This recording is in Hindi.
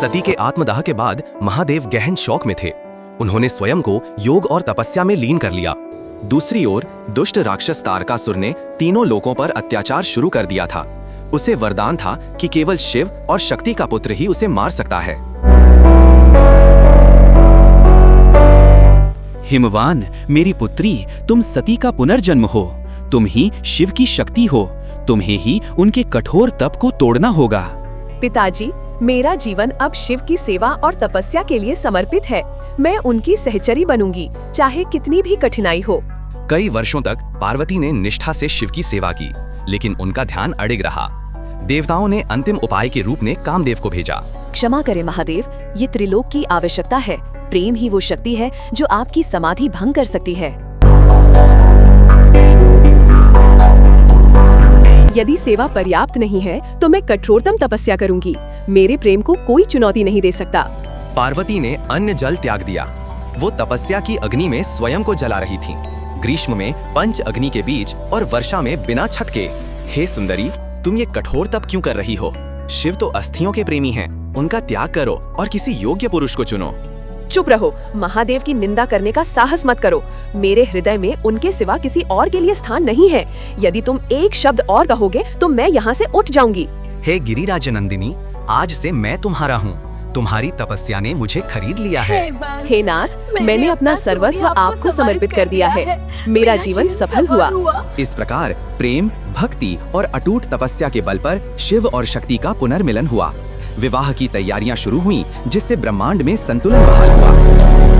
सती के आत्मदाह के बाद महादेव गहन शौक में थे। उन्होंने स्वयं को योग और तपस्या में लीन कर लिया। दूसरी ओर दुष्ट राक्षस तारकासुर ने तीनों लोकों पर अत्याचार शुरू कर दिया था। उसे वरदान था कि केवल शिव और शक्ति का पुत्र ही उसे मार सकता है। हिमवान, मेरी पुत्री, तुम सती का पुनर्जन्म हो। तुम ही शिव की शक्ति हो। तुम्हें ही उनके कठोर तप को तोड़ना होगा। पिताजी, मेरा जीवन अब शिव की सेवा और तपस्या के लिए समर्पित है। मैं उनकी सहचरी बनूंगी, चाहे कितनी भी कठिनाई हो। कई वर्षों तक पार्वती ने निष्ठा से शिव की सेवा की, लेकिन उनका ध्यान अडिग रहा। देवताओं ने अंतिम उपाय के रूप में कामदेव को भेजा। क्षमा करें महादेव, ये त्रिलोक की आवश्यकता है। प्रेम ही वो शक्ति है जो आपकी समाधि भंग कर सकती है। यदि सेवा पर्याप्त नहीं है तो मैं कठोरतम तपस्या करूंगी। मेरे प्रेम को कोई चुनौती नहीं दे सकता। पार्वती ने अन्न जल त्याग दिया। वो तपस्या की अग्नि में स्वयं को जला रही थीं। ग्रीष्म में पंच अग्नि के बीच और वर्षा में बिना छत के। हे सुंदरी, तुम ये कठोर तप क्यों कर रही हो? शिव तो अस्थियों के प्रेमी हैं। उनका त्याग करो और किसी योग्य पुरुष को चुनो। चुप रहो, महादेव की निंदा करने का साहस मत करो। मेरे हृदय में उनके सिवा किसी और के लिए स्थान नहीं है। यदि तुम एक शब्द और कहोगे तो मैं यहाँ से उठ जाऊंगी। हे गिरिराज नंदिनी, आज से मैं तुम्हारा हूँ। तुम्हारी तपस्या ने मुझे खरीद लिया है। हे नाथ, मैंने अपना सर्वस्व आपको समर्पित कर दिया है। मेरा जीवन सफल हुआ। इस प्रकार प्रेम, भक्ति और अटूट तपस्या के बल पर शिव और शक्ति का पुनर्मिलन हुआ। विवाह की तैयारियां शुरू हुईं, जिससे ब्रह्मांड में संतुलन बहाल हुआ।